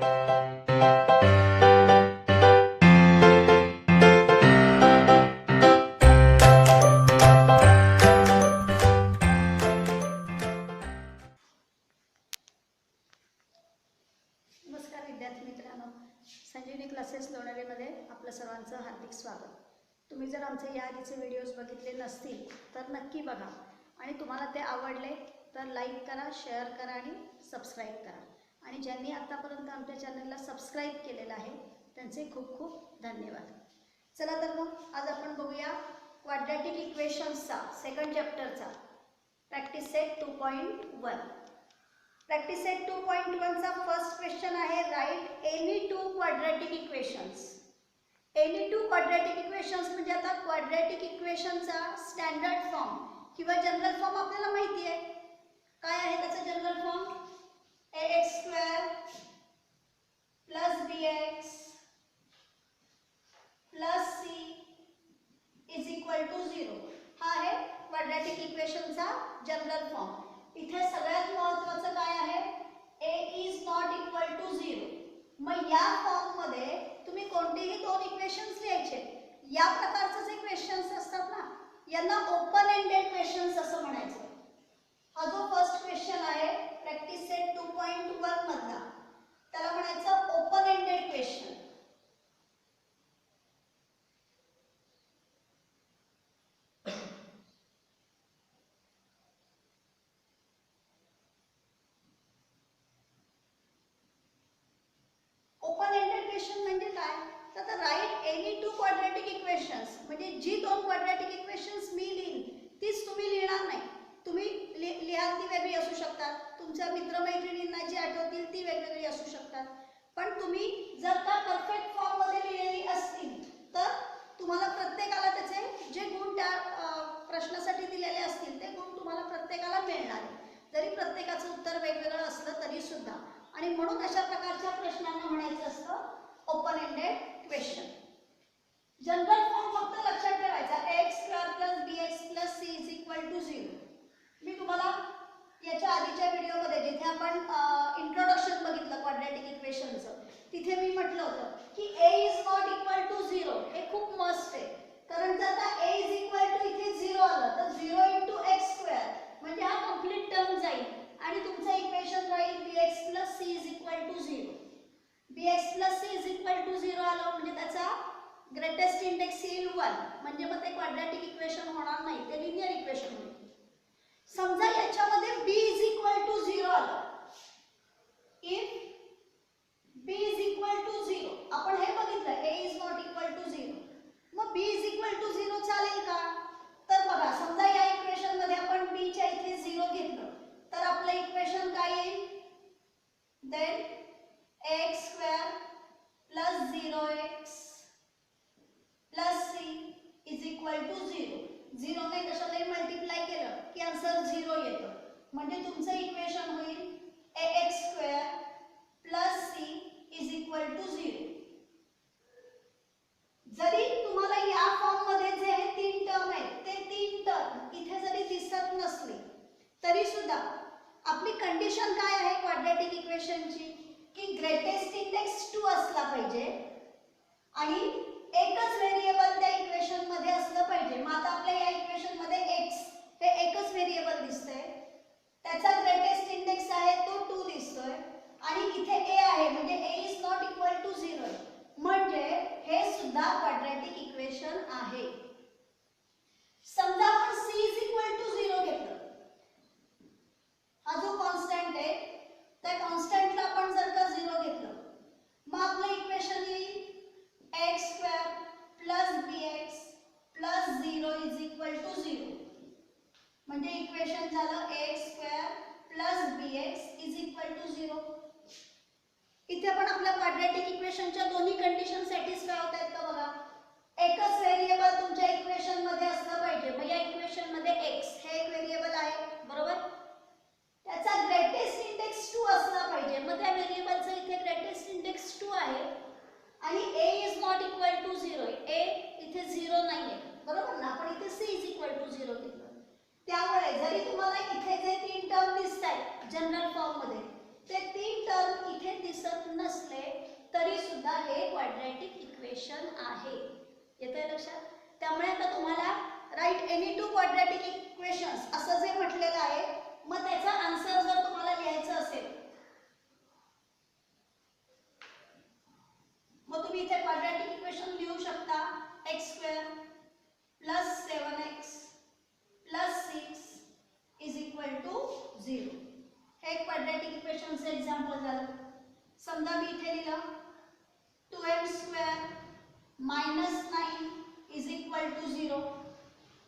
नमस्कार विद्यार्थी मित्रांनो, संजीवनी क्लासेस लोणारीमध्ये आपलं सर्वांचं हार्दिक स्वागत. तुम्ही जर आमचे या आधीचे व्हिडिओज बघितले नसतील तर नक्की बघा आणि तुम्हाला ते आवडले तर लाईक करा, शेअर करा आणि सबस्क्राईब करा. आणि ज्यांनी आतापर्यंत आमच्या चॅनलला सबस्क्राईब केलेलं आहे त्यांचे खूप खूप धन्यवाद. चला तर मग आज आपण बघूया क्वाड्रॅटिक इक्वेशन्सचा सेकंड चॅप्टरचा प्रॅक्टिस सेट 2.1. प्रॅक्टिस सेट 2.1 चा फर्स्ट क्वेश्चन आहे, write any two quadratic equations. Any two quadratic equations म्हणजे आता क्वाड्रॅटिक इक्वेशनचा स्टँडर्ड फॉर्म किंवा जनरल फॉर्म आपल्याला माहिती आहे. काय आहे त्याचा general form? ax² + bx + c = 0. हा आहे क्वाड्रॅटिक इक्वेशनचा जनरल फॉर्म. इथे सगळ्यात महत्त्वाचं काय आहे? a ≠ 0. मग या फॉर्म मध्ये तुम्ही कोणतेही दोन इक्वेशन्स लिहायचे. या प्रकारचे जे क्वेश्चन्स असतात ना यांना ओपन एंडेड क्वेश्चन्स असं म्हणायचं. हा जो फर्स्ट क्वेश्चन आहे प्रॅक्टिस सेट 2.1 मधला त्याला म्हणायचं open ended question. Open ended question म्हणजे काय? तर right any two quadratic equations म्हणजे जी दोन क्वाड्रॅटिक इक्वेशन्स मी लिहीन तीच तुम्ही लिहिणार नाही. तुम्ही लिहाल ती वेगळी असू शकतात, तुमच्या मित्रमैत्रिणींना जी आठवतील ती वेगवेगळी असू शकतात. पण तुम्ही जर का परफेक्ट फॉर्म मध्ये लिहिलेली असतील तर तुम्हाला प्रत्येकाला त्याचे जे गुण त्या प्रश्नासाठी दिलेले असतील ते गुण तुम्हाला प्रत्येकाला मिळणार आहे, जरी प्रत्येकाचं उत्तर वेगवेगळं असलं तरी सुद्धा. आणि म्हणून अशा प्रकारच्या प्रश्नांना म्हणायचं असतं open ended question. General form फक्त लक्षात ठेवायचा, ax² + bx + c = 0. मी तुम्हाला याच्या आधीच्या व्हिडिओमध्ये जिथे आपण इंट्रोडक्शन बघितलं क्वाड्रॅटिक इक्वेशनचं तिथे मी म्हटलं होतं की a ≠ 0 हे खूप मस्ट आहे. कारण जर का a इथे 0 आलं तर 0 × x² म्हणजे हा कंप्लीट टर्म जाईल आणि तुमचं इक्वेशन राहील bx + c = 0. bx + c = 0 आलं म्हणजे त्याचा ग्रेटेस्ट इंडेक्स येईल 1. म्हणजे मग ते क्वाड्रॅटिक इक्वेशन होणार नाही, ते लिनियर इक्वेशन होईल. समजा याच्यामध्ये b = 0 आलं. इफ b = 0 आपण हे बघितलं a ≠ 0. मग b = 0 चालेल का? तर बघा समजा या इक्वेशन मध्ये आपण b च्या इथे 0 घेतलं तर आपलं इक्वेशन काय येईल? Then ax² + 0x + c = 0. 0 ने कशाने मल्टिप्लाय केलं की आन्सर 0 येतं. म्हणजे तुमचं इक्वेशन होईल ax² + c = 0. जरी तुम्हाला या फॉर्म मध्ये जे हे तीन टर्म आहेत ते तीन टर्म इथे जरी दिसत नसले तरी सुद्धा आपली कंडिशन काय आहे क्वाड्रॅटिक इक्वेशनची की ग्रेटेस्ट इंडेक्स 2 असला पाहिजे आणि एकच व्हेरिएबल त्या इक्वेशन मध्ये असलं पाहिजे. मग आता आपल्या या इक्वेशन मध्ये x हे एकच व्हेरिएबल दिसतंय, त्याचा ग्रेटेस्ट इंडेक्स आहे तो 2 दिसतोय आणि इथे a आहे म्हणजे a ≠ 0 आहे. म्हणजे हे सुद्धा क्वाड्रॅटिक इक्वेशन आहे. समजा आपण c = 0 घेतलं. हा जो कॉन्स्टंट आहे त्या कॉन्स्टंटला आपण जर का 0 घेतलं मग आपलं इक्वेशन येईल ax² + bx + 0 = 0. म्हणजे इक्वेशन झालं ax² + bx = 0. इथे पण आपल्या क्वाड्रॅटिक इक्वेशनच्या दोन्ही कंडिशन सॅटिस्फाय होत आहेत का बघा. एकच व्हेरिएबल तुमच्या इक्वेशन मध्ये असलं पाहिजे. मग या इक्वेशन मध्ये x हे एक व्हेरिएबल आहे बरोबर, त्याचा ग्रेटेस्ट इंडेक्स 2 असला पाहिजे. मग त्या व्हेरिएबलचा इथे ग्रेटेस्ट इंडेक्स 2 आहे आणि a ≠ 0. a इथे 0 नाहीये बरोबर ना. आपण इथे c = 0 घेतलं. त्यामुळे जरी तुम्हाला इथे जे तीन टर्म दिसतायत जनरल फॉर्म मध्ये ते तीन टर्म इथे दिसत नसले इक्वेशन आहे. येतंय लक्षात? त्यामुळे आता तुम्हाला right any two quadratic equations असं जे म्हटलेलं आहे, मग त्याचा आन्सर जर तुम्हाला लिहायचं असेल मग तुम्ही इथे क्वाड्रॅटिक इक्वेशन लिहू शकता. x² + 7x + 6 = 0. हे क्वाड्रॅटिक इक्वेशनचं एक्झाम्पल झालं. समजा मी इथे लिहिलं 2m² - 9 = 0.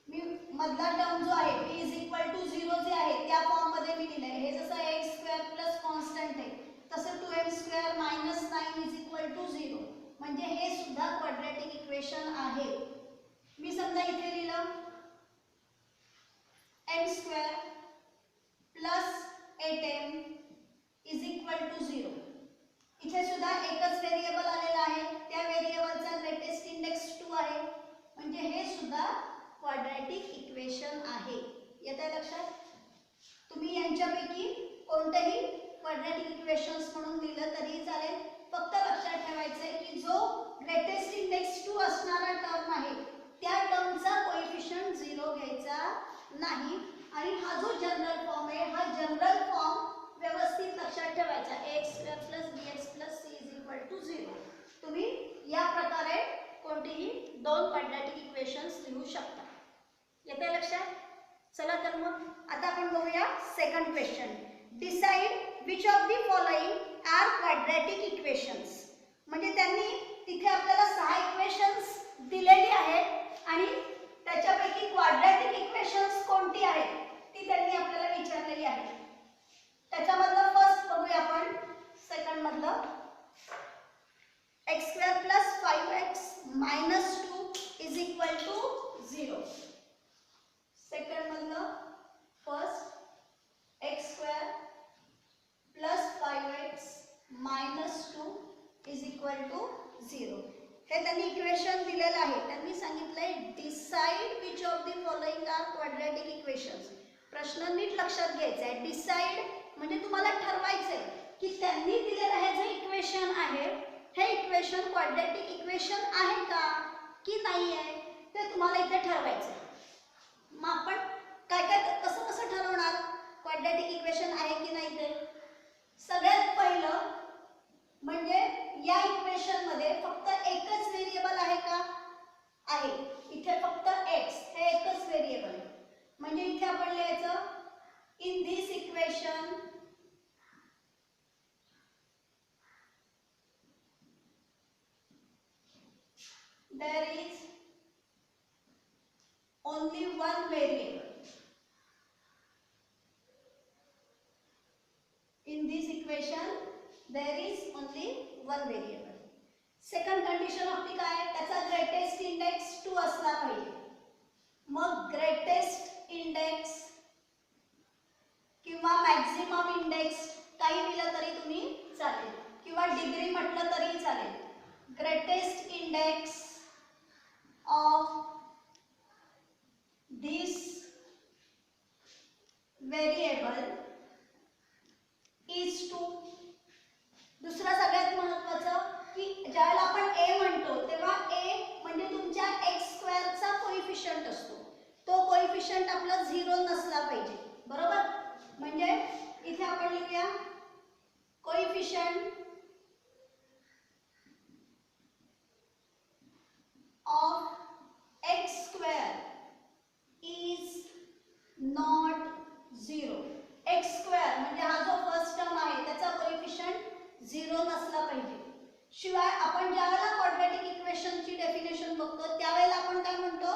मी मधला टर्म जो आहे p = 0 जे आहे त्या फॉर्म मध्ये मी लिहिलंय. हे जसं x² प्लस कॉन्स्टंट आहे तसं 2m² - 9 = 0. म्हणजे हे सुद्धा क्वाड्रॅटिक इक्वेशन आहे. मी समजा इथे लिहिलं m² + 8m = 0. इथे सुद्धा एकच व्हेरिएबल आलेला आहे. त्या व्हेरिएबलचा ग्रेटेस्ट इंडेक्स 2 आहे. म्हणजे हे सुद्धा क्वाड्रॅटिक इक्वेशन आहे. येतंय लक्षात? तुम्ही यांच्यापैकी कोणतेही क्वाड्रॅटिक इक्वेशन्स म्हणून लिहिलं तरी चालेल. फक्त लक्षात ठेवायचंय की जो ग्रेटेस्ट इंडेक्स 2 असणारा टर्म आहे त्या टर्मचा कोएफिशियंट 0 घ्यायचा नाही. आणि हा जो जनरल फॉर्म आहे हा जनरल फॉर्म व्यवस्थित लक्षात ठेवायचा. ax² + bx + c = 0. तुम्ही या प्रकारे कोणतीही दोन क्वाड्रॅटिक इक्वेशन्स लिहू शकता. येते लक्षात? चला तर मग आता आपण बघूया second question. Decide which of the following are quadratic equations. म्हणजे त्यांनी तिथे आपल्याला 6 इक्वेशन्स दिलेली आहेत आणि त्याच्यापैकी क्वाड्रॅटिक इक्वेशन्स कोणती आहेत ती त्यांनी आपल्याला विचारलेली आहे. त्याच्यामधलं फर्स्ट बघूया आपण. सेकंड मधलं x² + 5x - 2 = 0. सेकंड मधलं फर्स्ट x² + 5x - 2 = 0. हे त्यांनी इक्वेशन दिलेलं आहे. त्यांनी सांगितलंय decide which of the following are quadratic equations. प्रश्न नीट लक्षात घ्यायचा आहे. डिसाइड म्हणजे तुम्हाला ठरवायचंय की त्यांनी दिलेलं हे जे इक्वेशन आहे हे इक्वेशन क्वाड्रॅटिक इक्वेशन आहे का की नाही आहे ते तुम्हाला इथे ठरवायचंय. मग आपण कसं ठरवणार क्वाड्रॅटिक इक्वेशन आहे की नाही ते? सगळ्यात पहिलं म्हणजे या इक्वेशन मध्ये फक्त एकच व्हेरिएबल आहे का? आहे. इथे फक्त x हे एकच व्हेरिएबल आहे. म्हणजे इथे आपण लिहायचं in this equation there is only one variable. In this equation there is only one variable. Second condition आपली काय आहे? त्याचा ग्रेटेस्ट इंडेक्स 2 असला पाहिजे. मग ग्रेटेस्ट इंडेक्स किंवा मॅक्झिमम इंडेक्स काही दिलं तरी तुम्ही चालेल किंवा डिग्री म्हटलं तरी चालेल. Greatest index of this variable is 2. दुसरं सगळ्यात महत्त्वाचं की ज्यावेळेला आपण a म्हणतो तेव्हा a म्हणजे तुमच्या x² चा कोएफिशियंट असतो. तो कोएफिशियंट आपला 0 नसला पाहिजे. बरोबर? म्हणजे इथे आपण लिहूया coefficient of x² is not 0. x² म्हणजे हा जो फर्स्ट टर्म आहे त्याचा कोएफिशियंट 0 नसला पाहिजे. शिवाय आपण ज्यावेळेला क्वाड्रॅटिक इक्वेशनची डेफिनेशन बघतो त्यावेळेला आपण काय म्हणतो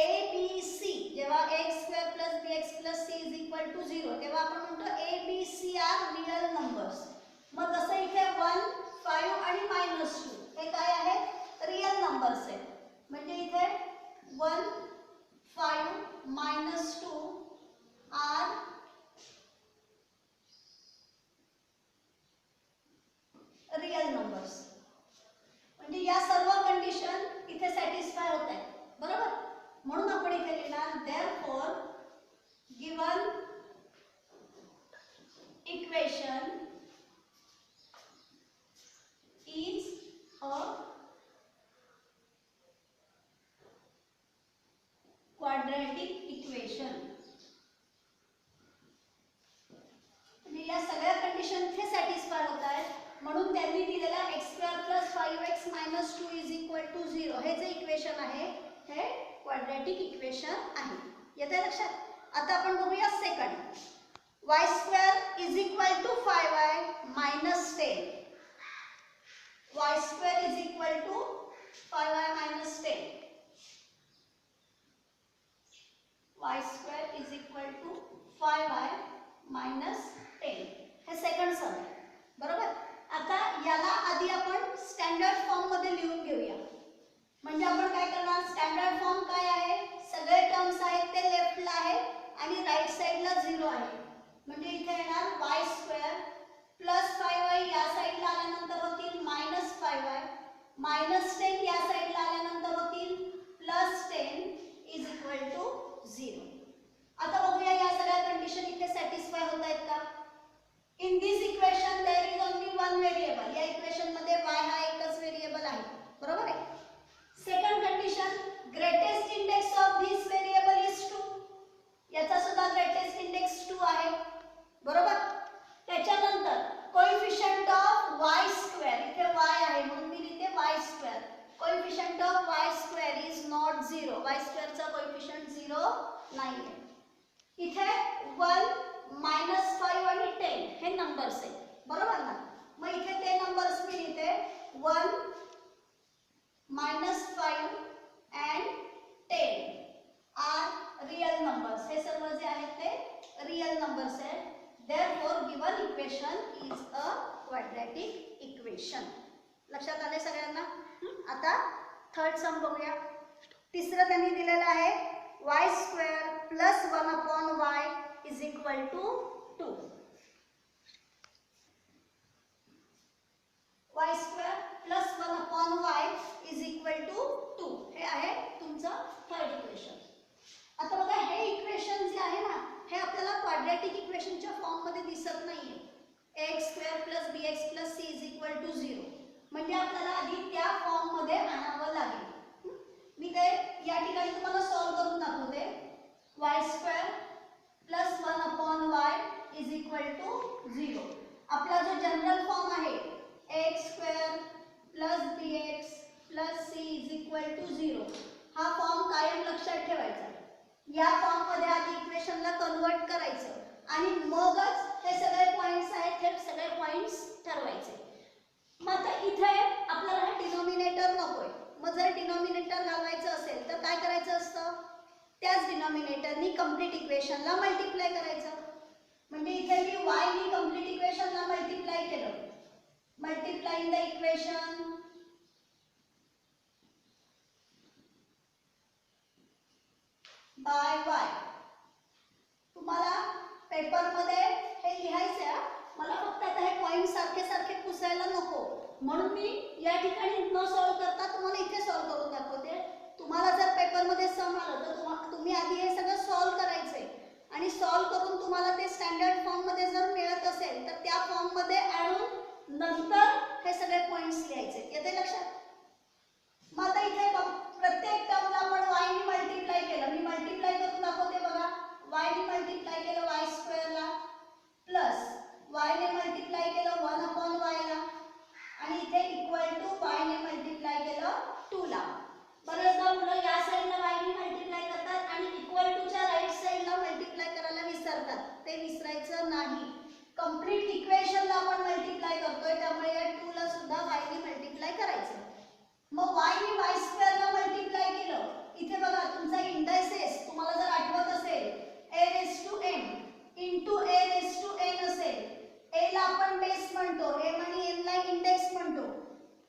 ABC. जेव्हा x² + bx + c = 0 तेव्हा आपण म्हणतो ABC आर रियल नंबर्स. मग जसं इथे 1, 5 आणि -2 हे काय आहेत? रियल नंबर्स आहेत. म्हणजे इथे 1, 5, -2 आर रियल नंबर्स. म्हणजे या सर्व कंडिशन इथे सॅटिस्फाय होत आहेत. बरोबर? म्हणून आपण इथे लिहिणार therefore given equation 5x minus 2 is equal to 0 हे जे इक्वेशन आहे हे क्वाड्रॅटिक इक्वेशन आहे. येते लक्षात. आता आपण बघूया second. y square is equal to 5y minus 10. y square is equal to 5y minus 10. y square is equal to 5y minus 10. हे सेकंड सम आहे. बरोबर. आता याला आधी आपण स्टँडर्ड फॉर्म मध्ये लिहून घेऊया. म्हणजे आपण काय करणार, स्टँडर्ड फॉर्म काय आहे, सगळे टर्म्स आहेत ते लेफ्टला आहे आणि राईट साइडला 0 आहे. म्हणजे इथे येणार y स्क्वेअर प्लस 5y या साइडला आल्यानंतर होतील मायनस 5y मायनस 10 या साइडला आल्यानंतर होतील प्लस 10 इज इक्वल टू 0. आता बघूया या सगळ्या कंडिशन इथे सॅटिस्फाय होत आहेत का. In this equation there is only one variable. या इक्वेशन मध्ये y हा एकच व्हेरिएबल आहे. बरोबर आहे. Second condition, greatest index of this variable is 2. याचा सुद्धा ग्रेटेस्ट इंडेक्स 2 आहे. बरोबर. त्याच्यानंतर कोएफिशिएंट ऑफ y स्क्वेअर, इथे y आहे म्हणून मी लिहिते y square. Coefficient of y square is not 0. y स्क्वेअरचा कोएफिशिएंट 0 नाही आहे. इथे 1 -5 आणि 10 हे नंबर्स आहेत. बरोबर ना. मग इथे ते नंबर्स मी लिहिते 1 -5 and 10 आर रियल नंबर्स. हे सर्व जे आहेत ते रियल नंबर्स आहेत. therefore given equation is a quadratic equation. लक्षात आले सगळ्यांना. आता थर्ड सम बघूया. तिसरं त्यांनी दिलेलं आहे y square plus 1 upon y is equal to 2. y square plus 1 upon y is equal to 2 हे आहे तुमचं थर्ड इक्वेशन. आता बघा हे इक्वेशन जे आहे ना हे आपल्याला क्वाड्रॅटिक इक्वेशनच्या फॉर्म मध्ये दिसत नाहीये. x square plus bx plus c is equal to 0. म्हणजे आपल्याला आधी त्या फॉर्म मध्ये आणावं लागेल. मी ते या ठिकाणी तुम्हाला सॉल्व करून दाखवते. y square plus 1 upon y is equal to 0. आपला जो जनरल फॉर्म आहे x square plus bx plus c is equal to 0 हा फॉर्म कायम लक्षात ठेवायचा. या फॉर्म मध्ये आधी इक्वेशनला कन्वर्ट करायचं आणि मगच हे सगळे पॉइंट्स आहेत हे सगळे पॉइंट्स ठरवायचे. मग आता इथे आपल्याला हा डिनॉमिनेटर नकोय. मग जर डिनॉमिनेटर घालवायचं असेल तर काय करायचं असतं, त्याच डिनॉमिनेटरनी कंप्लीट इक्वेशनला मल्टिप्लाय करायचं. म्हणजे इथे मी y नी कंप्लीट इक्वेशनला मल्टिप्लाय केलं. Multiplying the equation by y. तुम्हाला पेपर मध्ये हे लिहायचं आहे. मला फक्त आता हे पॉइंट सारखे सारखे पुसायला नको म्हणून मी या ठिकाणी न सॉल्व करता तुम्हाला इथे सॉल्व करून दाखवते. तुम्हाला जर पेपर मध्ये सम आलं तर तुम्ही आधी हे सगळं सॉल्व करायचंय आणि सॉल्व करून तुम्हाला ते स्टँडर्ड फॉर्म मध्ये जर मिळत असेल तर त्या फॉर्म मध्ये आणून नंतर हे सगळे पॉइंट्स लिहायचे. येते लक्षात. मग आता इथे प्रत्येक टर्मला आपण y नी मल्टिप्लाय केलं. मी मल्टिप्लाय करून दाखवते बघा. y नी मल्टिप्लाय केलं y स्क्वेअरला प्लस y ने मल्टिप्लाय केलं 1 अपॉन y ला आणि इथे इक्वल टू y ने मल्टिप्लाय केलं 2 ला. बरेचदा मुलं या साइडला y ने मल्टिप्लाय करतात आणि इक्वल टू च्या राइट साइडला मल्टिप्लाय करायला विसरतात. ते विसरायचं नाही. कंप्लीट इक्वेशनला आपण मल्टिप्लाय करतोय त्यामुळे या 2 ला सुद्धा y ने मल्टिप्लाय करायचं. मग y ने y स्क्वेअरला मल्टिप्लाय केलं. इथे बघा तुमचा इंडायसेस तुम्हाला जर आठवत असेल a raise to m into a raise to n असेल. a ला आपण बेस म्हणतो, m आणि n ला इंडेक्स म्हणतो.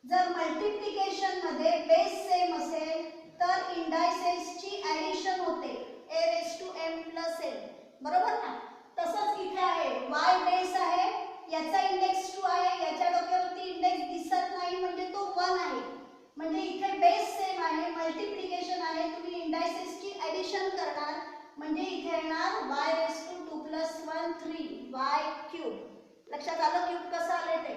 जर मल्टिप्लिकेशन मध्ये बेस सेम असेल तर इंडायसेसची ऍडिशन होते a raise to m plus n. बरोबर ना. तसंच इथे आहे y बेस आहे याचा इंडेक्स 2 आहे. याच्या डोक्यावरती इंडेक्स दिसत नाही म्हणजे तो 1 आहे. म्हणजे इथे बेस सेम आहे मल्टिप्लिकेशन आहे. तुम्ही इंडायसेसची ऍडिशन करणार म्हणजे इथे येणार y raise to 2 plus 1 3y cube. लक्षात आलं क्यूब कसं आले ते.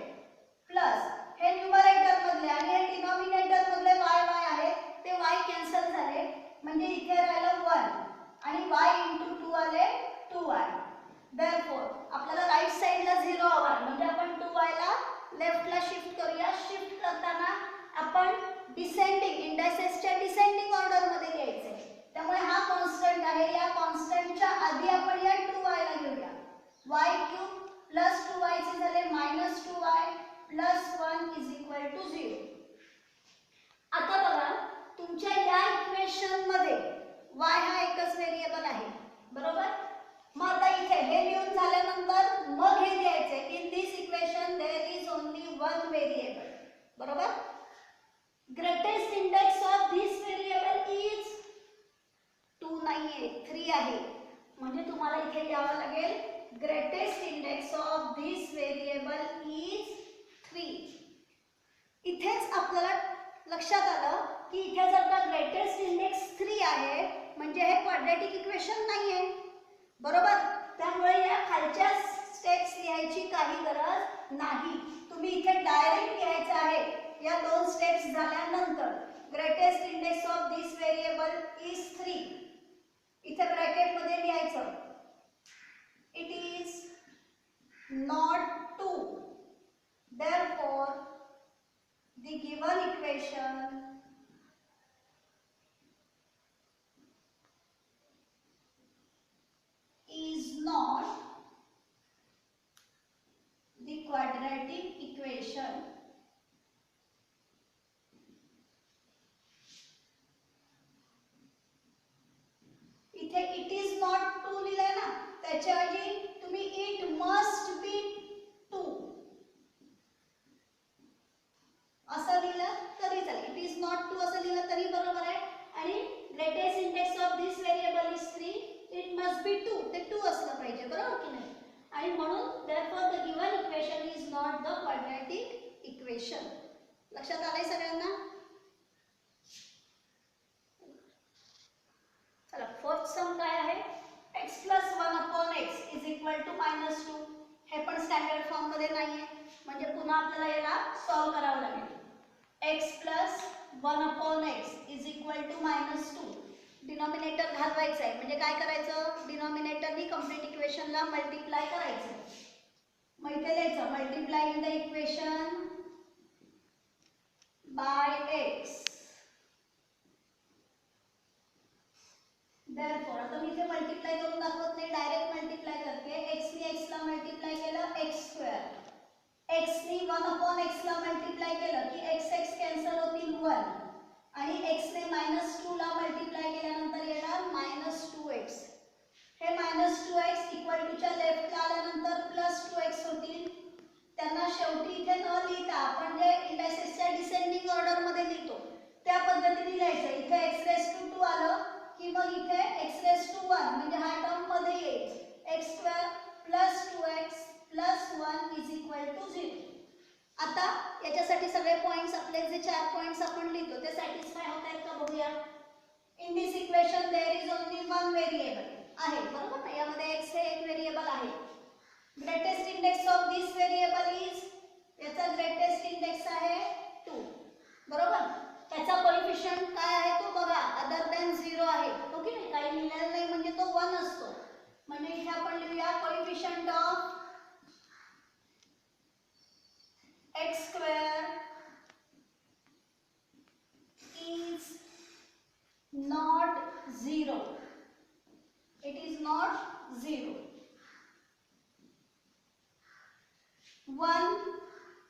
प्लस हे न्यूमरेटर मधले आणि हे डिनॉमिनेटर मधले y आहे ते y कॅन्सल झाले म्हणजे इथे राहिलं 1 आणि y * 2 आले 2y. therefore आपल्याला राइट साइडला 0 हवा म्हणजे आपण 2y ला लेफ्टला शिफ्ट करूया. शिफ्ट करताना डिसेंडिंग इंडायसेसच्या डिसेंडिंग ऑर्डर मध्ये लिहायचं आहे. त्यामुळे हा कॉन्स्टंट आहे, या कॉन्स्टंटच्या आधी आपण या 2y ला घेऊया. y³ प्लस 2y चे झाले -2y plus 1 is equal to 0. आता बघा तुमच्या या इक्वेशन मध्ये y हा एकच व्हेरिएबल आहे, बरोबर. मग आता इथे हे लिहून झाल्यानंतर मग हे लिहायचे in this equation there is only one variable, बरोबर. Greatest index of this variable is 2 नाहीये 3 आहे, म्हणजे तुम्हाला इथे लिहावं लागेल greatest index of this variable is 3. इथेच आपल्याला लक्षात आलं की इथे जर का ग्रेटेस्ट इंडेक्स 3 आहे म्हणजे हे क्वाड्रॅटिक इक्वेशन नाहीये, बरोबर. त्यामुळे या खालच्या स्टेप्स लिहायची काही गरज नाही. तुम्ही इथे डायरेक्ट लिहायचं आहे या 2 स्टेप्स झाल्यानंतर greatest index of this variable is 3. इथे ब्रॅकेट मध्ये लिहायचं it is not 2. therefore the given equation is not the quadratic equation. इथे इट इज नॉट 2 लिहिलंय ना, त्याच्याऐवजी तुम्ही इट मस्ट बी 2 असं लिहिलं तरी चालेल. इट इज नॉट 2 असं लिहिलं तरी बरोबर आहे. आणि greatest index of this variable is 3. It must be 2, ते 2 असलं पाहिजे, बरोबर की नाही. आणि म्हणून therefore the given equation is not the quadratic equation. लक्षात आलंय सगळ्यांना. चला फोर्थ सम काय आहे, x plus 1 upon x is equal to -2. हे पण स्टँडर्ड फॉर्म मध्ये नाहीये, म्हणजे पुन्हा आपल्याला याला सॉल्व करावं लागेल. x plus 1 upon x is equal to -2. Denominator घालवायचं आहे, म्हणजे काय करायचं, डिनॉमिनेटरनी कंप्लीट इक्वेशनला मल्टिप्लाय करायचं. मग इथे लिहायचं multiplying the equation by x. therefore आता मी इथे मल्टिप्लाय करून दाखवत नाही, डायरेक्ट मल्टिप्लाय करते. x ने x ला मल्टिप्लाय केलं x², x ने 1 upon x ला मल्टिप्लाय केलं की x कॅन्सल होतील 1, आणि x ने -2 ला मल्टिप्लाय केल्यानंतर येणार -2x. हे -2x इक्वल टू च्या लेफ्टला आल्यानंतर +2x होतील. त्यांना शेवटी इथे न लिहिता आपण जे इंडायसेसच्या डिसेंडिंग ऑर्डर मध्ये लिहितो त्या पद्धतीने लिहायचं. इथे x⁻² आलं की मग इथे x⁻1 म्हणजे हा टर्म मध्ये येईल. x² + 2x + 1 is equal to 0. आता याच्यासाठी सगळे पॉइंट्स आपले जे 4 पॉइंट्स आपण लिहितो ते सॅटिस्फाय होत आहेत का बघूया. In this equation there is only one variable आहे, बरोबर ना. यामध्ये x हे एक व्हेरिएबल आहे. Greatest index of this variable is, याचा ग्रेटेस्ट इंडेक्स आहे 2, बरोबर. त्याचा कोएफिशिएंट काय आहे तो बघा, अदर दॅन 0 आहे, हो की नाही. काही लिहिलेलं नाही म्हणजे तो 1 असतो. म्हणजे इथे आपण लिहूया coefficient of x² is not 0. It is not 0. 1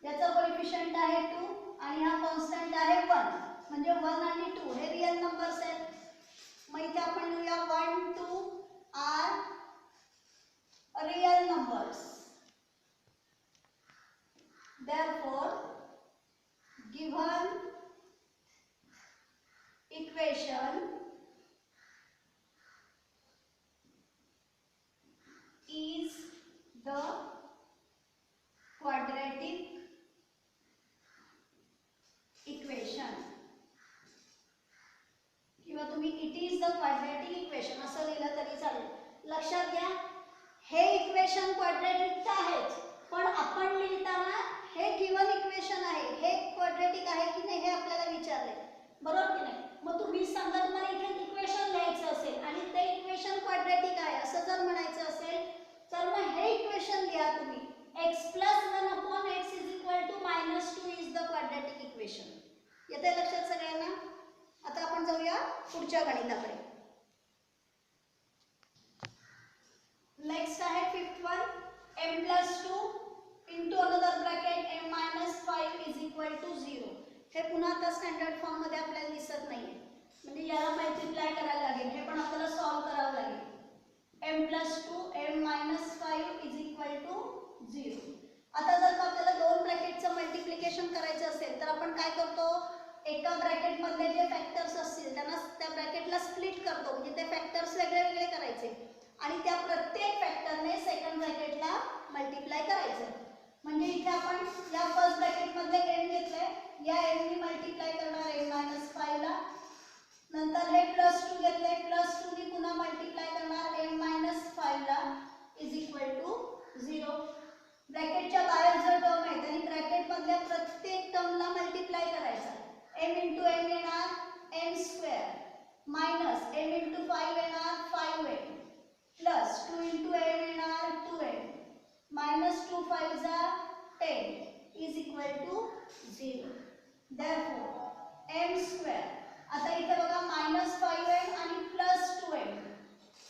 याचा कोएफिशिएंट आहे 2 आणि हा कॉन्स्टंट आहे 1, म्हणजे 1 आणि 2 हे रियल नंबर्स आहेत. मग इथे आपण लिहूया 1, 2 are real numbers. therefore given equation is the quadratic equation. किंवा तुम्ही it is the quadratic equation असं लिहिलं तरी चालेल. लक्षात घ्या हे इक्वेशन क्वाड्रॅटिक आहेच, पण आपण लिहिताना हे गिवन इक्वेशन आहे, हे क्वाड्रॅटिक आहे की नाही हे आपल्याला विचारले, बरोबर की नाही. मग तुम्ही सांगा तुम्हाला इथे इक्वेशन लिहायचं असेल आणि ते इक्वेशन क्वाड्रॅटिक आहे असं जर म्हणायचं असेल तर मग हे इक्वेशन लिहा तुम्ही. x + 1 upon x is equal to -2 is the quadratic equation. येते लक्षात सगळ्यांना. पुढच्या गणिताकडे. नेक्स्ट आहे fifth one, m+2 into another bracket m-5 is equal to 0. हे पुन्हा आता स्टँडर्ड फॉर्म मध्ये आपल्याला दिसत नाहीये, म्हणजे याला मल्टिप्लाय करायला लागेल, हे पण आपल्याला सॉल्व्ह करावं लागेल. m+2 m-5 is equal to 0. आता जर का आपल्याला दोन ब्रॅकेटचं मल्टिप्लिकेशन करायचं असेल तर आपण काय करतो, एका ब्रॅकेट मधले जे फॅक्टर्स असतील त्यांना त्या ब्रॅकेटला स्प्लिट करतो, म्हणजे ते फॅक्टर्स वेगळे वेगळे करायचे आणि त्या प्रत्येक फॅक्टरने सेकंड ब्रॅकेटला मल्टिप्लाय करायचं. म्हणजे इथे आपण या फर्स्ट ब्रॅकेट मधले n घेतलंय, या n नी मल्टिप्लाय करणार m-5 ला, नंतर हे +2 घेतलंय, +2 नी पुन्हा मल्टिप्लाय करणार m-5 ला इज इक्वल टू 0. ब्रॅकेटच्या बाहेर जर टर्म आहे त्यांनी ब्रॅकेट मधल्या प्रत्येक टर्मला मल्टिप्लाय करायचा. m * n येणार n² मायनस m * 5 येणार 5m प्लस 2 * n येणार 2m मायनस 2 5 जा 10 is equal to 0. Therefore m², आता इथे बघा -5m आणि +2m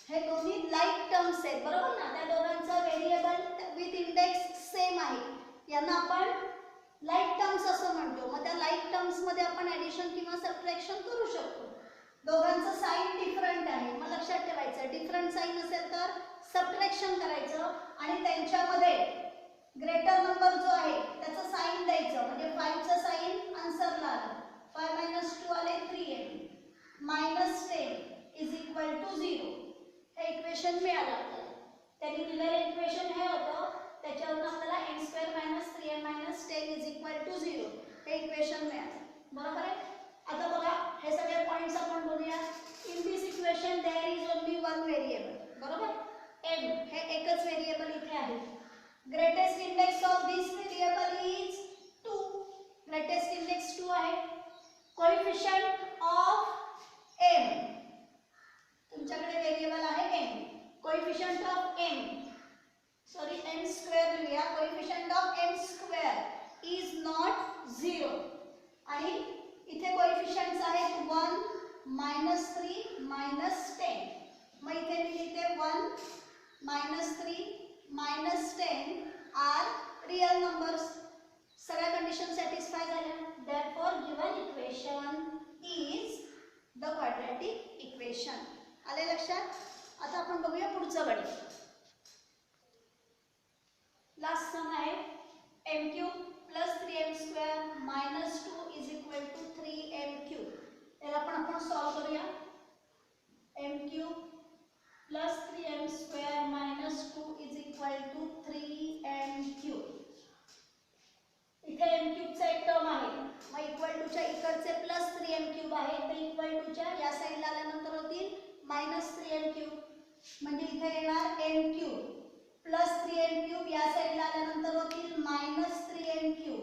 हे दोन्ही लाईक टर्म्स आहेत, बरोबर ना. त्या दोघांचा व्हेरिएबल विथ इंडेक्स सेम आहे, यांना आपण लाईक टर्म्स असं म्हणतो. मग त्या लाईक टर्म्स मध्ये आपण ॲडिशन किंवा सबट्रॅक्शन करू शकतो. दोघांचं साइन डिफरंट आहे, मग लक्षात ठेवायचं, डिफरंट साइन असेल तर सबट्रॅक्शन करायचं आणि त्यांच्यामध्ये ग्रेटर नंबर जो आहे त्याचं साइन द्यायचं. म्हणजे 5 चं साइन आन्सरला आलं, 5 - 2 आले 3m -10 इज इक्वल टू 0. हे इक्वेशन मिळालं आपल्याला. त्यांनी दिलेलं इक्वेशन हे होतं, त्याच्यावरून आपल्याला m² - 3m - 10 is equal to 0 हे इक्वेशन मिळालं, बरोबर आहे. आता बघा हे सगळे पॉइंट्स आपण बघूया. In this equation there is only one variable, बरोबर. m हे एकच व्हेरिएबल इथे आहे. Greatest index of this variable is 2. Greatest index 2 आहे. कोएफिशिएंट ऑफ m, तुमच्याकडे व्हेरिएबल आहे m, coefficient of m sorry m² लिहूया. Coefficient of m² is not 0 आणि इथे कोएफिशिएंट्स आहेत 1 -3 -10. मग इथे मी लिहिते 1 -3 -10 आर रियल नंबर्स. सगळ्या कंडिशन सॅटिस्फाय झाल्या. Therefore given equation is the quadratic equation. आले लक्षात. आता आपण बघूया पुढचं गणित. लास्ट सम आहे m³ + 3m² - 2 is equal to 3m³. त्याला आपण सॉल्व करूया. m³ + 3m² - 2 is equal to 3m³. इथे m³ चा एक टर्म आहे, मग इक्वल टूच्या इकडचे +3m³ आहे, तर इक्वल टूच्या या साइडला आल्यानंतर होतील -3m³. म्हणजे इथे येणार m³ + 3m³ या साइडला आल्यानंतर होतील -3m³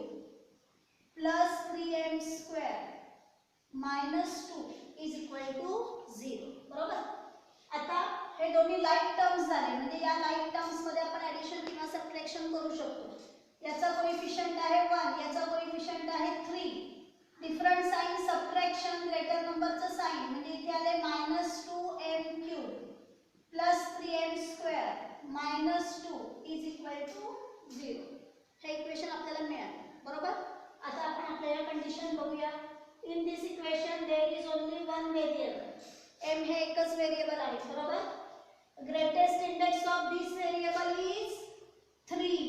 + 3m² - 2 is equal to 0, बरोबर. आता हे दोन्ही लाईक टर्म्स झाले, म्हणजे या लाईक टर्म्स मध्ये आपण ॲडिशन किंवा सबट्रॅक्शन करू शकतो. याचा कोएफिशिएंट आहे 1, याचा कोएफिशिएंट आहे 3. डिफरंट साइन सबट्रॅक्शन, ग्रेटर नंबरचं साइन, म्हणजे इथे आले -2m³ + 3m² - 2 is equal to 0. हे इक्वेशन आपल्याला मिळालं, बरोबर. आता आपण आपल्या कंडिशन बघूया. In this equation there is only one variable. m हे एकच व्हेरिएबल आहे, बरोबर. Greatest index of this variable is 3.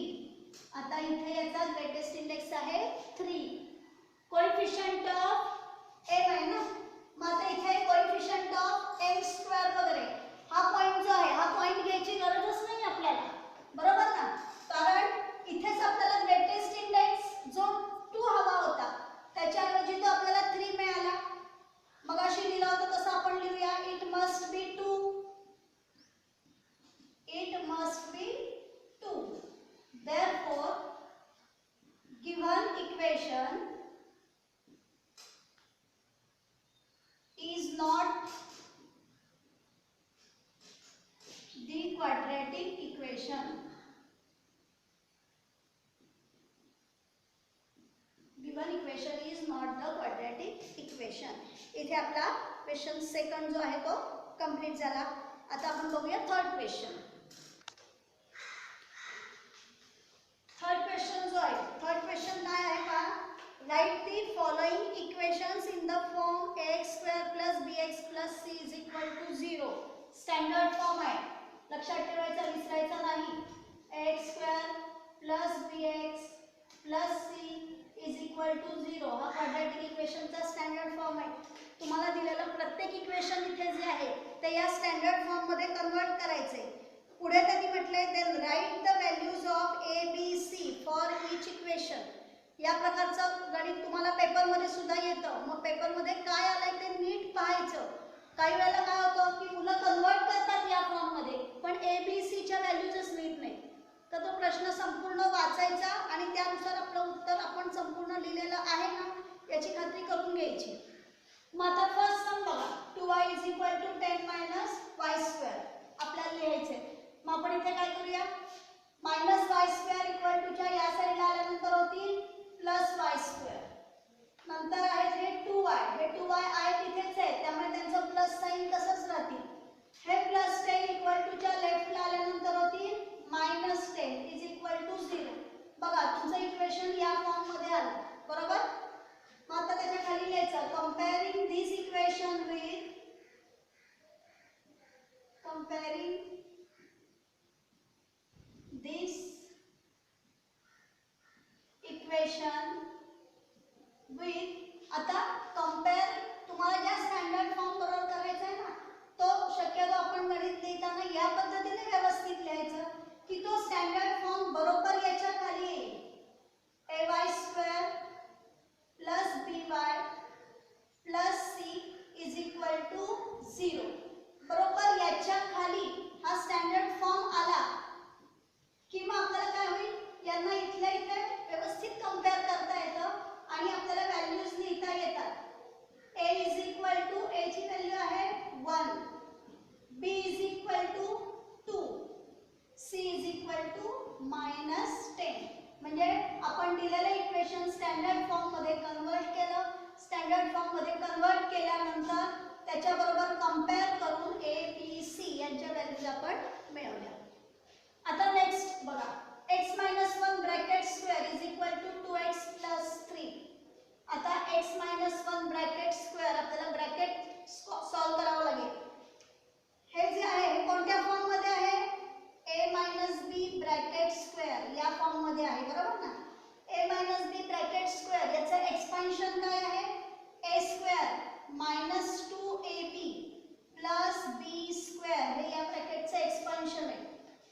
आता इथे याचा ग्रेटेस्ट इंडेक्स आहे 3. कोएफिशिएंट ऑफ m आहे ना, मग आता इथे कोएफिशिएंट ऑफ m² वगैरे हा पॉइंट जो आहे हा पॉइंट घ्यायची गरजच नाही आपल्याला, बरोबर ना. कारण इथेच आपल्याला ग्रेटेस्ट इंडेक्स जो 2 हवा होता त्याच्याऐवजी तो आपल्याला 3 मिळाला. मग अशी लिहिला होता तसं आपण लिहूया. It must be 2. It must be 2. Therefore, given equation is not the quadratic equation. Given equation is not not the quadratic equation. इथे आपला क्वेश्चन सेकंड जो आहे तो कंप्लीट झाला. आता आपण बघूया थर्ड क्वेश्चन. थर्ड क्वेश्चन जो आहे, थर्ड क्वेश्चन काय आहे का, write the following equations in the form ax² + bx + c = 0. Standard form आहे, लक्षात ठेवायचं, विसरायचं नाही. ax² + bx + c = 0 हा क्वाड्रॅटिक इक्वेशनचा स्टँडर्ड फॉर्म आहे. तुम्हाला दिलेलं प्रत्येक इक्वेशन इथे जे आहे ते या स्टँडर्ड फॉर्म मध्ये कन्वर्ट करायचे. पुढे त्यांनी म्हटलंय then write the values of a b c for each equation. या प्रकारचं गणित तुम्हाला पेपरमध्ये सुद्धा येतं. मग पेपरमध्ये काय आलंय ते नीट पाहायचं. काही वेळेला काय होतं की मुलं कन्वर्ट करतात या फॉर्ममध्ये, पण a b c च्या व्हॅल्यूजच नीट नाही. तर तो प्रश्न संपूर्ण वाचायचा आणि त्यानुसार आपलं उत्तर आपण संपूर्ण लिहिलेलं आहे ना याची खात्री करून घ्यायची. मग आता फर्स्ट सम बघा, 2y = 10 - y² आपल्याला लिहायचे. मग आपण इथे काय करूया, -y² च्या या साईडला आल्यानंतर होतील +y². नंतर आहेत हे 2y, हे 2y आहे तिथेच आहे त्यामुळे त्यांचं प्लस साइन तसंच राहतील. हे +10 च्या लेफ्टला आल्यानंतर होतील -10 = 0. बघा तुमचं इक्वेशन या फॉर्म मध्ये आलं, बरोबर. मग आता त्याच्या खाली लिहायचं कंपेअरिंग दिस इक्वेशन विथ आता कंपेअर तुम्हाला ज्या स्टँडर्ड फॉर्म बरोबर करायचा आहे ना, तो शक्यतो आपण गणित लिहिताना या पद्धतीने व्यवस्थित लिहायचं की तो स्टँडर्ड फॉर्म बरोबर याच्या खाली येईल. ay² + by + c = 0. बरोबर याच्या खाली हा स्टँडर्ड फॉर्म आला की मग आपल्याला काय होईल, यांना इथल्या इथे व्यवस्थित कंपेअर करता येतं आणि आपल्याला व्हॅल्यूज लिहिता येतात. a ची व्हॅल्यू आहे 1, b = 2, c -10. म्हणजे आपण दिलेलं इक्वेशन स्टँडर्ड फॉर्म मध्ये कन्वर्ट केलं. स्टँडर्ड फॉर्म मध्ये कन्वर्ट केल्यानंतर त्याच्याबरोबर कंपेअर करून a b c यांच्या व्हॅल्यूज आपण मिळवल्या. आता नेक्स्ट बघा, x - 1 (2x + 3). आता x - 1 आपल्याला ब्रॅकेट सॉल्व करावं लागेल. हे जे आहे हे कोणत्या फॉर्म मध्ये आहे, a - b (2) या फॉर्म मध्ये आहे, बरोबर ना. a - b(2) याचं एक्सपान्शन काय आहे, a² - 2ab + b² हे या ब्रॅकेटचं एक्सपान्शन आहे.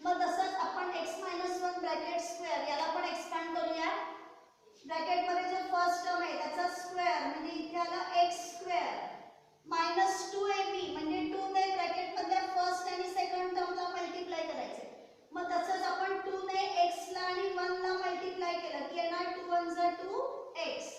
मग तसंच आपण x - 1 याला पण एक्सपांड करूया. ब्रॅकेट मध्ये जो फर्स्ट टर्म आहे त्याचा स्क्वेअर म्हणजे इथे आला x² - 2ab म्हणजे 2 ने ब्रॅकेट मधल्या फर्स्ट आणि सेकंड टर्मला मल्टिप्लाय करायचे. मग तसंच आपण 2 ने x ला आणि 1 ला मल्टिप्लाय केलं की येणार 2 * 1 = 2x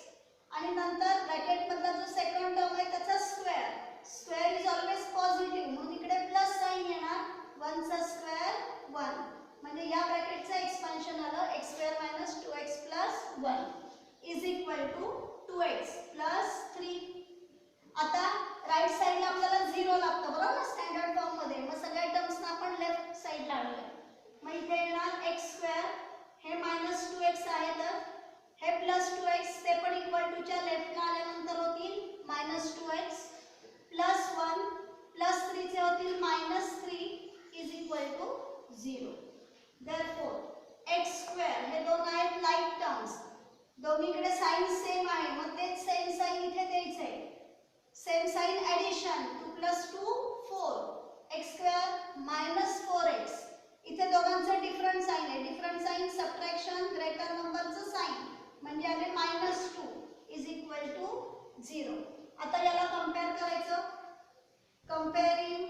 आणि नंतर ब्रॅकेट मधला जो सेकंड टर्म आहे त्याचा स्क्वेअर इज ऑलवेज पॉझिटिव्ह म्हणून इकडे प्लस साइन येणार. 1 चा स्क्वेअर 1 म्हणजे या ब्रॅकेटचं एक्सपान्शन आलं x² - 2x + 1 = 2x + 3. आता राईट साइडला आपल्याला 0 लागतं, बरोबर ना, स्टँडर्ड फॉर्म मध्ये. मग सगळ्या टर्म्सना आपण लेफ्ट साइडला आणूया. मग इथे येणार x² हे -2x आहे तर हे +2x ते पण = च्या लेफ्टला आल्यानंतर होतील -2x + 1 + 3 चे होतील -3 = 0. Therefore x² हे दोन आहेत लाईक टर्म्स, दोन्हीकडे साइन सेम आहे मग तेच सेम साइन इथे द्यायचं आहे. Same sign addition 2 + 2 4 x² - 4x. इथे दोघांचं डिफरंट साइन आहे, डिफरंट साइन सबट्रॅक्शन ग्रेटर नंबरचं साइन म्हणजे आले -2 = 0. आता याला कंपेअर करायचं. कंपेअरिंग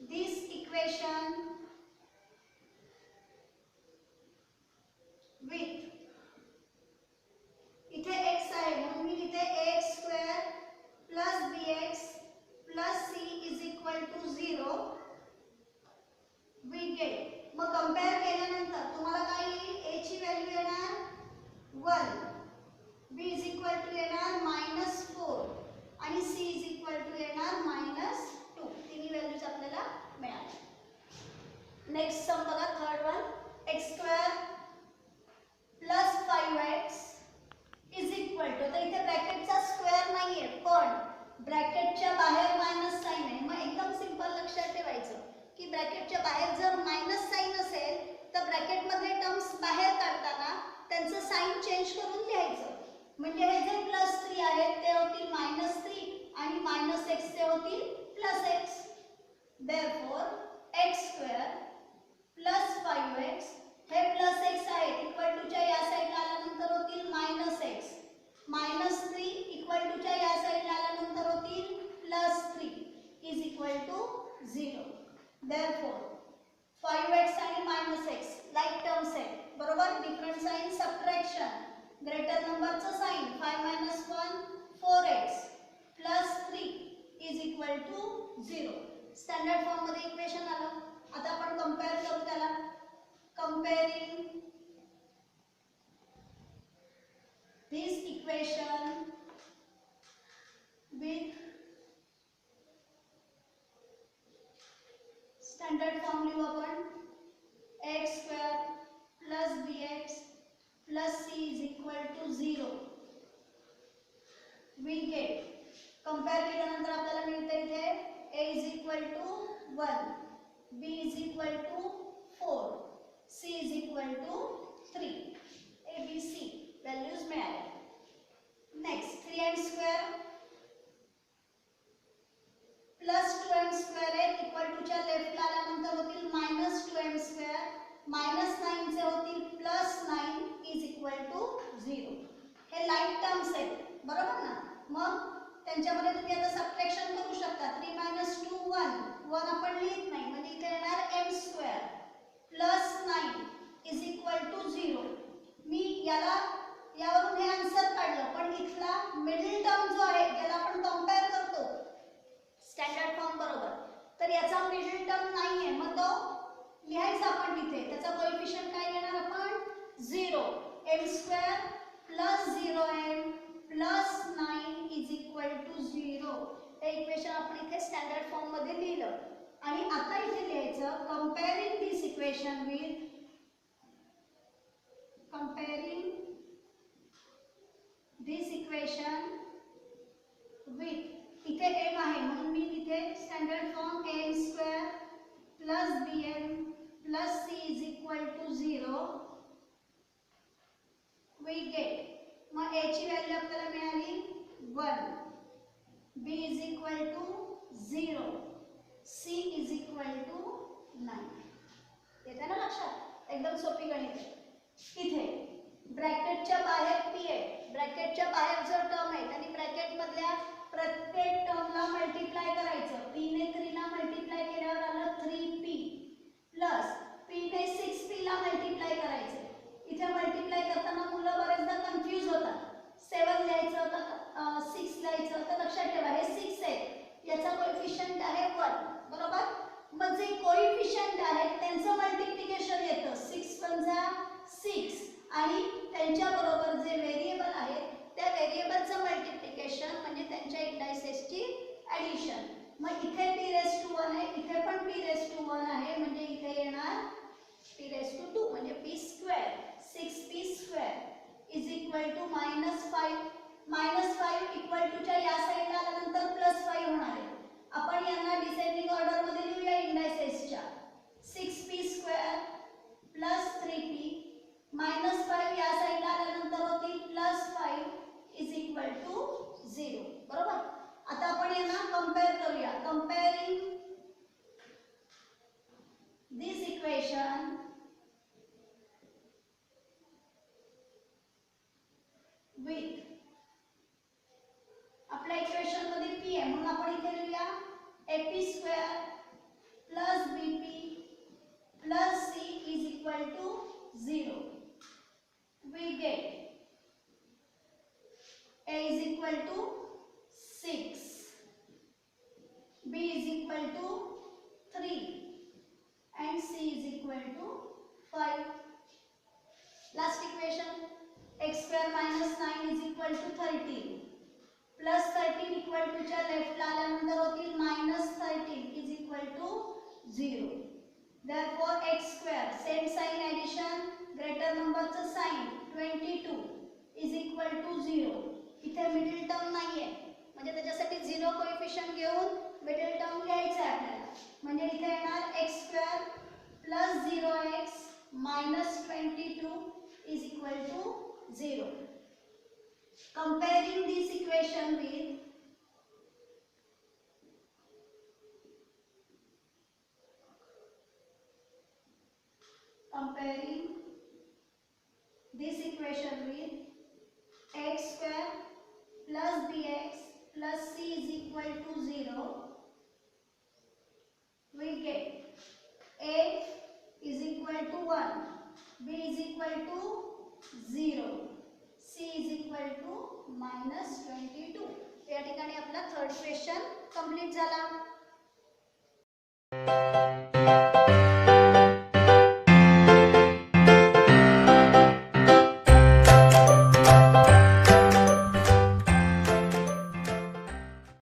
दिस इक्वेशन विथ, इथे x आहे म्हणून मी इथे ax² + bx + c = 0 we get. मग कंपेअर केल्यानंतर तुम्हाला काय येईल, a ची व्हॅल्यू येणार 1 बी इज इक्वल टू येणार -4 आणि सी इज इक्वल टू येणार -2. तिन्ही व्हॅल्यूज आपल्याला मिळाल्या. नेक्स्ट सम बघा, third one. x² plus 5x is equal to, तर इथे ब्रॅकेटचा स्क्वेअर नाहीये पण ब्रॅकेटच्या बाहेर मायनस साइन आहे. मग एकदम सिंपल लक्षात ठेवायचं की ब्रॅकेटच्या बाहेर जर मायनस साइन असेल तर ब्रॅकेट मधले टर्म्स बाहेर काढताना त्यांचं साइन चेंज करून लिहायचं. म्हणजे हे जे +3 आहेत ते होतील -3 आणि -x ते होतील +x. Therefore x² plus 5x हे +x आहेत इक्वल टू च्या या साइडला आल्यानंतर होतील -x. -3 इक्वल टू च्या या साइडला आल्यानंतर होतील +3 is equal to 0. Therefore 5x आणि -x लाईक टर्म्स आहेत बरोबर. Different sign subtraction. ग्रेटर नंबरचं sign 5 - 1 4x +3 is equal to 0. Standard form मध्ये इक्वेशन आलं. आता आपण कंपेअर करू त्याला. कंपेअरिंग this equation with standard form लिहू आपण. x² plus bx plus c is equal to 0. we get, compare केल्यानंतर आपल्याला मिळते इथे a is equal to 1, b is equal to 4, c is equal to 3. a b c values मिळाल्या. Next 3m² plus 2m² आहे equal to च्या लेफ्टला आल्यानंतर होतील -2m², -9 चे होतील +9 इज इक्वल टू 0. हे लाईक टर्म्स आहेत बरोबर ना. मग त्यांच्यामध्ये तुम्ही आता सबट्रॅक्शन करू शकता. 3 - 2 1 आपण लिहित नाही म्हणजे इथे येणार m² +9 इज इक्वल टू 0. मी यावरून हे आन्सर काढलं पण इथला मिडल टर्म जो आहे त्याला आपण कंपेअर करतो स्टँडर्ड फॉर्म बरोबर, तर याचा मिडल टर्म नाहीये मग तो लिहायचा आपण तिथे. त्याचा कोएफिशियंट काय घेणार आपण 0. m² plus 0m plus 9 is equal to 0. हे इक्वेशन आपण इथे स्टँडर्ड फॉर्म मध्ये लिहिलं. आणि आता इथे लिहायचं comparing this equation with, comparing this equation with, इथे m आहे म्हणून मी इथे standard form am² plus bm plus c is equal to 0. we get, मग a ची व्हॅल्यू आपल्याला मिळाली 1, b is equal to 0, c is equal to 9. येते ना लक्षात. एकदम सोपी गणित आहे. इथे ब्रॅकेटच्या बाहेर p आहे. ब्रॅकेटच्या बाहेर जर टर्म आहे आणि ब्रॅकेट मधल्या प्रत्येक टर्मला मल्टिप्लाय करायचं. p ने 3 ला मल्टिप्लाय केल्यावर आलं 3p प्लस p ने 6p ला मल्टिप्लाय करायचं. इथे मल्टिप्लाय करताना मुलं बरेचदा कन्फ्यूज होतात. 7 लिहायचं का 6 लिहायचं. तर लक्षात ठेवा हे 6 आहे, याचा कोएफिशियंट आहे 1 बरोबर. मग जे कोएफिशियंट आहेत त्यांचं मल्टिप्लिकेशन येतं 6 × 6 आणि त्यांच्या बरोबर जे व्हेरिएबल आहेत त्या व्हेरिएबलचं मल्टिप्लिकेशन म्हणजे त्यांच्या इंडायसेसची ॲडिशन. मग इथे p⁻² आहे, इथे पण p⁻² आहे म्हणजे इथे येणार p⁻² म्हणजे p² 6p² is equal to -5. -5 equal to च्या या साइडला आल्यानंतर +5 होणार आहे. आपण यांना डिसेंडिंग ऑर्डर मध्ये लिहूया इंडायसेसच्या. 6p² प्लस 3p -5 या साइडला आल्यानंतर होतील +5 इज इक्वल टू 0 बरोबर. आता आपण यांना कंपेअर करूया. कंपेअरिंग दिस इक्वेशन विथ, आपल्या इक्वेशन मध्ये p आहे म्हणून आपण इथे लिहूया ap² plus bp plus c is equal to 0. we get a is equal to 6, b is equal to 3 and c is equal to 5. Last equation x square minus 9 is equal to 13 plus 13 equal to च्या लेफ्टला आल्यानंतर होतील minus 13 is equal to 0. therefore x square same sign addition greater नंबरचं sign 22 is equal to 0. इथे middle term नाहीये म्हणजे त्याच्यासाठी 0 coefficient घेऊन मिडिल टर्म घ्यायचं आहे आपल्याला. म्हणजे इथे येणार x square plus 0x minus 22 is equal to 0. Comparing this equation with x square plus bx plus c is equal to 0, we get a is equal to 1, b is equal to 0, c is equal to minus 22. या ठिकाणी आपला third question complete झाला.